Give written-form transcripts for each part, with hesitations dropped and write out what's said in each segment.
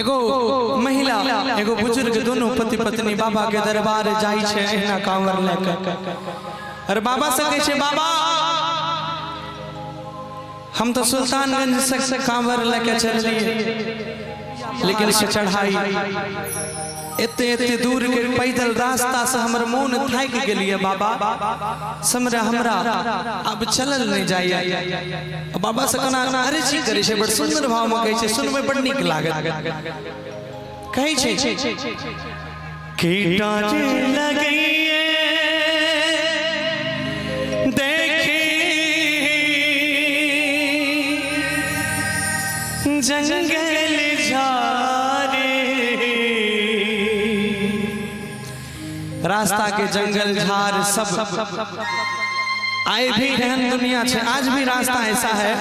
एगो महिला एगो बुजुर्ग दोनों पति पत्नी बाबा के दरबार जाई छे एना कांवर लेकर। और बाबा से कहे छे बाबा हम तो सुल्तानगंज से कांवर लेके चल लिए, लेकिन से चढ़ाई एते एते दूर के पैदल रास्ता से हमर मन थाक गेलिए बाबा, समरा हमरा अब चलल नहीं जाइए। बाबा से कहना अरे जी करे छे बड़ सुंदर भाव में कहे छे, सुनबे बड़ नीक लागत। कहे छे की डारे लगइए देखी जंगल झारे, रास्ता के जंगल झार सब आए भी रहन दुनिया है। आज भी रास्ता ऐसा है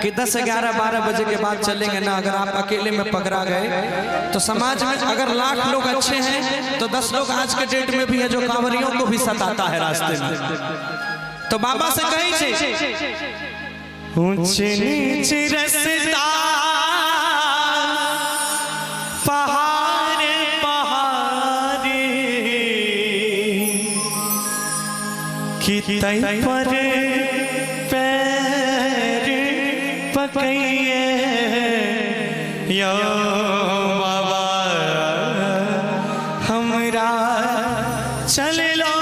कि 10, 11, 12 बजे के बाद चलेंगे ना, अगर आप अकेले में पकड़ा गए तो समाज में अगर लाख लोग अच्छे हैं तो 10 लोग आज के डेट में भी है जो कांवरियों को भी सताता है रास्ते में। तो बाबा से कही छे ऊंचे नीचे रास्ता पहाड़ पहाड़ी कि तई पर पैर पकइए यो बाबा हमरा चल लो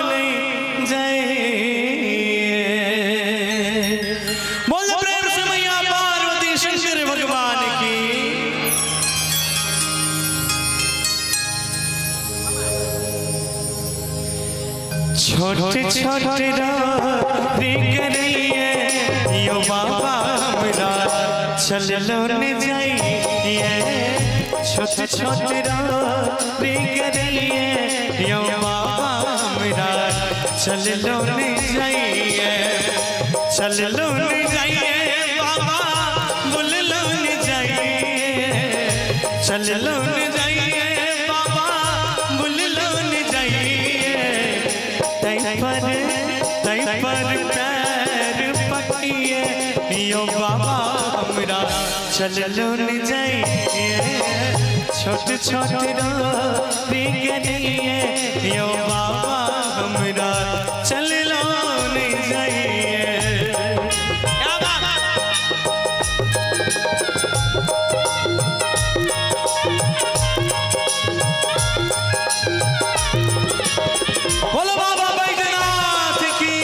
नहीं जाइए। बोल प्रेम से मैया पार्वती शंकर भगवान की। छोटे छोटे रे करिए यो बाबा हमरा चल लो ने जाइए। छोटे छोटे रे करिए यो बाबा हमरा चल लो ने जाइए। चल लो ने जाइए बाबा बोल लो ने जाइए। चल लो ने जाइए बाबा बोल लो ने जाइए। तई पर पैर पकिए यो बाबा हमरा चल लो ने जाइए। छोटे छोटे रे करिए यो बाबा हमरा चल लो ने जाइए। बोलो बाबा बैजनाथ की,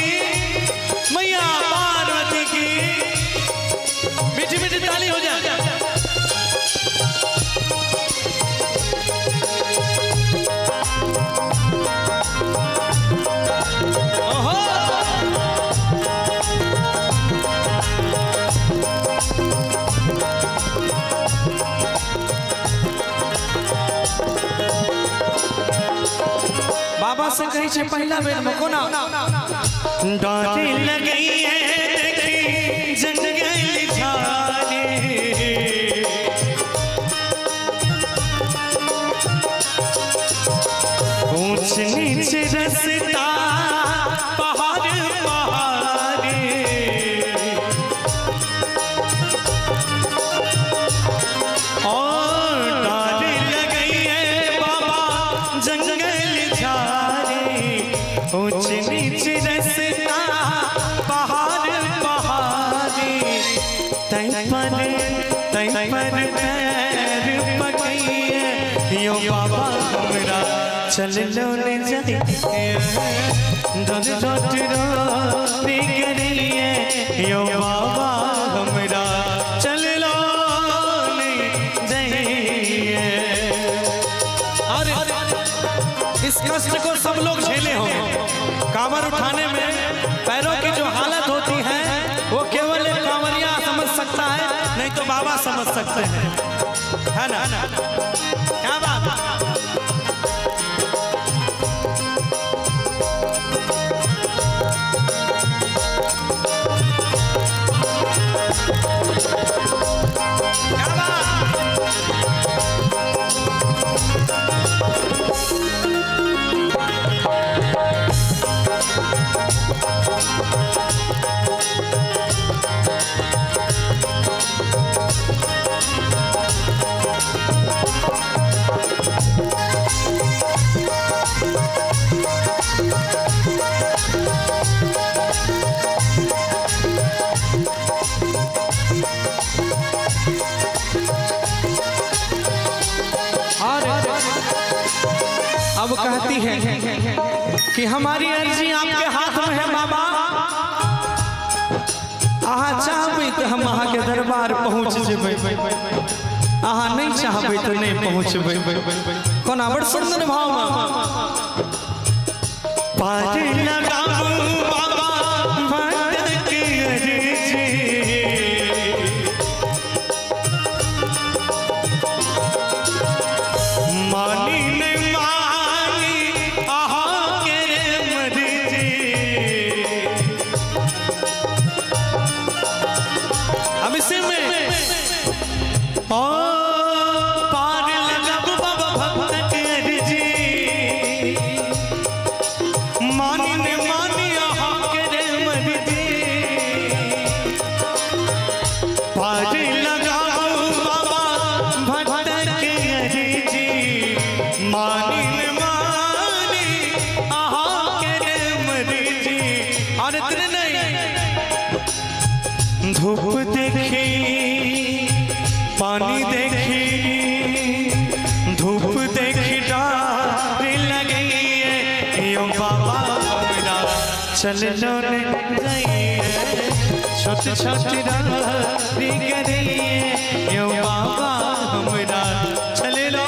मैया पार्वती की। मीठी मीठी ताली हो जाए। ओहो बाबा से कही छे पहला बेर में कोना डारे लगई है देखी जंगल झारे। ऊंच नीच रास्ता पहाड़ पहाड़ी और डारे लगई है बाबा जंगल झारे। ऊंच नीच रास्ता पहाड़ पहाड़ी तई पर पैर पकइए यो बाबा हमरा चल लो ने जाइए। दन डट रे करिए यो बाबा हमरा चल लो ने जाइए। और इस कष्ट को सब लोग झेले हों। कांवर उठाने में पैरों की जो हालत होती है वो केवल एक कांवरिया समझ सकता है, नहीं तो बाबा समझ सकते हैं, है ना? क्या बात? अब कहती है कि हमारी अर्जी आपके हाथ में है बाबा, अहाँ चाहबै तो हम अहाँ के दरबार पहुँच जेबै, अहाँ नहीं चाहबै तो नहीं पहुँचबै। कोना बड़ सुंदर भाव में पार लगाऊ बाबा भटक अर्जी, मानी ने मानी अहाँ के मर्जी, अब इसी में पार लगाऊ बाबा भटक अर्जी, मानी ने मानी अहाँ के मर्जी, पार लगाऊ बाबा भटक अर्जी, मानी ने मानी अहाँ के मर्जी। और इतने नहीं, धूप देखी पानी देखी, धूप देखी डार लगी है, यो बाबा हमरा चल लो छोटी छोटी डारी करिए, यो बाबा हमरा चल लो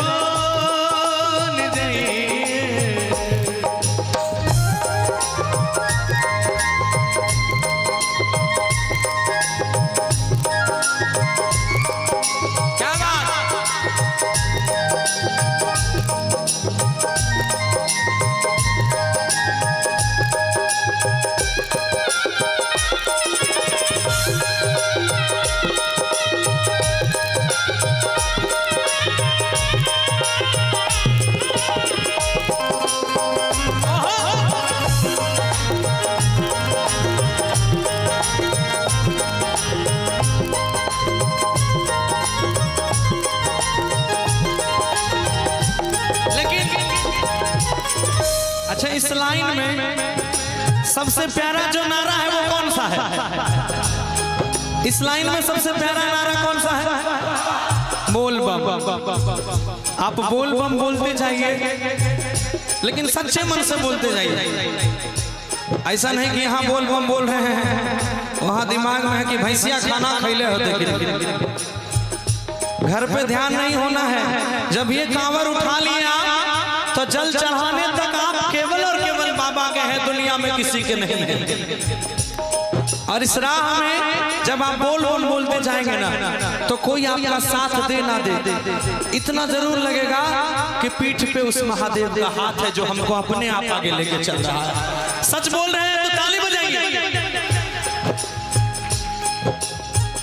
इस लाइन में सबसे प्यारा जो नारा है वो कौन सा है? इस लाइन में सबसे प्यारा नारा कौन सा है? बोल बम। आप बोल बम बोलते जाइए, लेकिन सच्चे मन से बोलते जाइए। ऐसा नहीं कि यहाँ बोल बम बोल रहे हैं, वहाँ दिमाग में है कि भैंसिया खाना खैले होते, घर पे ध्यान नहीं होना है। जब ये कांवर उठा लिया तो जल चढ़ाने तक आप केवल और केवल बाबा के हैं, दुनिया में किसी के नहीं है। और इस राह में जब आप बोल बोल बोलते जाएंगे ना, तो कोई आपका साथ दे ना दे, इतना जरूर लगेगा कि पीठ पे उस महादेव का हाथ है जो हमको अपने आप आगे लेके चल रहा है। सच बोल रहे हैं तो ताली बजाइए।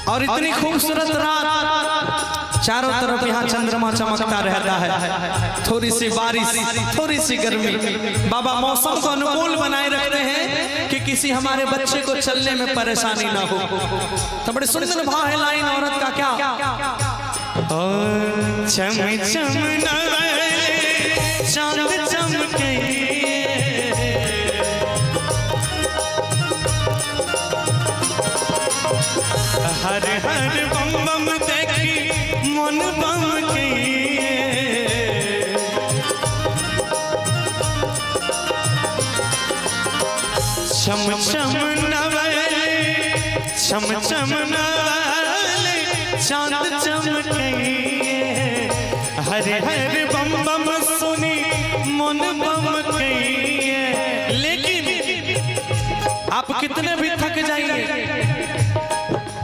और इतनी खूबसूरत रात, चारों तरफ यहाँ चंद्रमा चमकता रहता है, थोड़ी सी बारिश, थोड़ी सी गर्मी, बाबा मौसम को अनुकूल बनाए रखते हैं कि किसी हमारे बच्चे को चलने में परेशानी ना हो। तो बड़े सुंदर भाव है लाइन औरत का। क्या चम चम चांद चमके, हर हर बम बम देखी मन बम की, चम चम नवले, चम चम नवले चांद चमके, हर हर बम बम सुनी मन बम की। लेकिन आप कितने भी थक जाइए,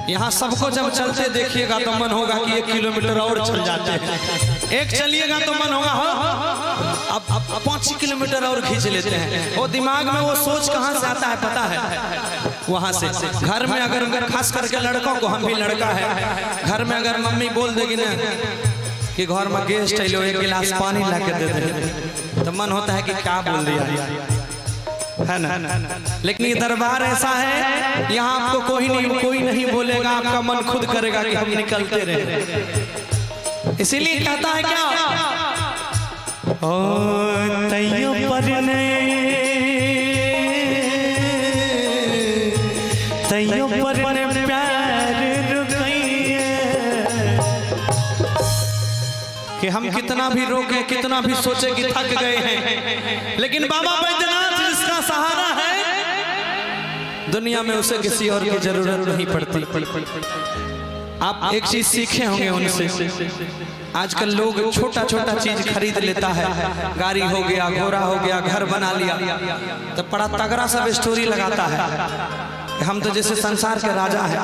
यहाँ सबको जब चलते देखिएगा तो मन होगा कि 1 किलोमीटर और चल जाते हैं। एक चलिएगा तो मन होगा अब 5 किलोमीटर और खींच लेते हैं। वो दिमाग में वो सोच कहाँ से आता है पता है? वहाँ से। घर में अगर खास करके लड़कों को, हम भी लड़का है, घर में अगर मम्मी बोल देगी ना कि घर में गेस्ट है, 1 गिलास पानी ला के दे दे, तो मन होता है कि क्या बोल दिया है ना। लेकिन ये दरबार ऐसा है, यहाँ आपको कोई नहीं बोलेगा, आपका मन खुद करेगा कि हम निकलते रहे। इसीलिए कहता है क्या, ओ तैयो पर प्यार रुकइए, कि हम कितना भी रोके, कितना भी सोचे कि थक गए हैं, लेकिन बाबा बैद्यनाथ जिसका सहारा है, दुनिया में उसे किसी और की जरूरत नहीं पड़ती। आप एक चीज सीखे होंगे उनसे, आजकल लोग छोटा छोटा चीज खरीद लेता है, गाड़ी हो गया, घोड़ा हो गया, घर बना लिया, तो बड़ा तगड़ा सब स्टोरी लगाता है, हम तो जैसे संसार के राजा हैं।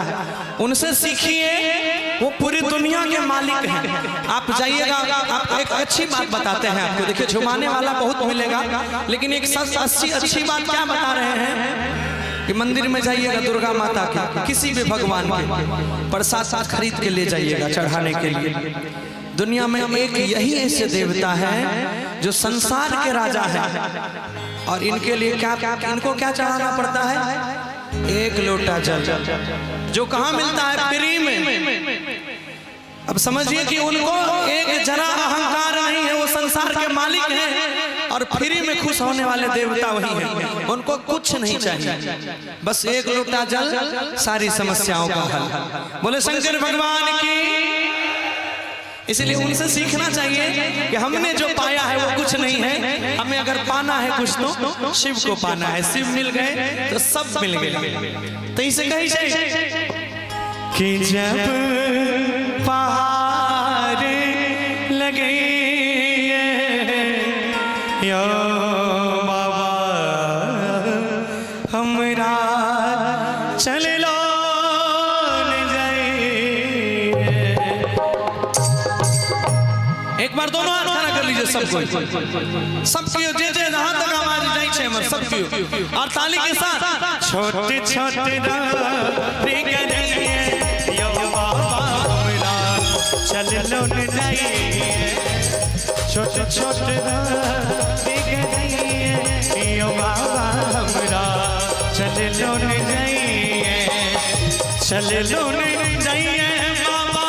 उनसे सीखिए, वो पूरी दुनिया के मालिक हैं। आप जाइएगा, आप एक अच्छी बात बताते हैं आपको, देखिए झुमाने वाला बहुत मिलेगा, लेकिन एक अच्छी बात क्या बता रहे हैं कि मंदिर में जाइएगा दुर्गा माता की, किसी भी भगवान के प्रसाद खरीद के ले जाइएगा चढ़ाने के लिए। दुनिया में एक यही ऐसे देवता है जो संसार के राजा है, और इनके लिए इनको क्या चढ़ाना पड़ता है? एक लोटा जल, जो कहाँ मिलता है? फ्री में। अब समझिए कि उनको एक जरा अहंकार नहीं है, वो संसार के मालिक हैं और फ्री में खुश होने वाले देवता वही हैं। उनको कुछ नहीं चाहिए, बस एक लोटा जल, सारी समस्याओं का हल। बोले शंकर भगवान की। इसलिए उनसे सीखना चाहिए कि हमने जो पाया है वो कुछ नहीं है, हमें अगर पाना है कुछ तो शिव को पाना है। शिव मिल गए तो सब मिल गए। तो इसे कही कि जब पार लगे यो बाबा हमरा चल लो एक बार दोनों हाथ खड़ा कर लीजिए सबको, सबकी जे जे जहां तक आवाज जाई छे हमर सबकी, और ताली के साथ छोटे छोटे रे गए यो बाबा हमरा चल लो न जाइए, छोटे छोटे रे गए यो बाबा हमरा चल लो न जाइए, चल लो न जाइए बाबा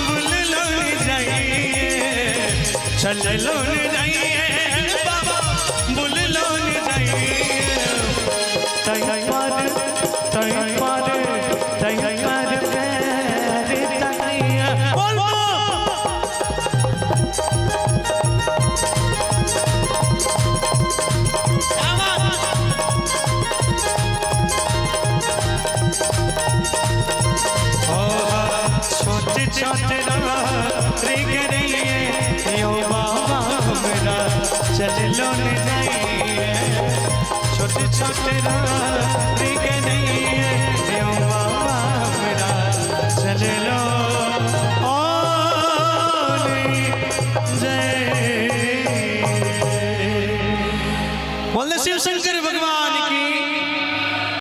बुल लो न जाइए, चल लो न जाइए बाबा बुल लो न जाइए। छोटे छोटे रे गए यो बाबा हमरा चल लो न जाइए, छोटे छोटे रे गए यो बाबा हमरा चल लो जय। बोले शिव शंकर।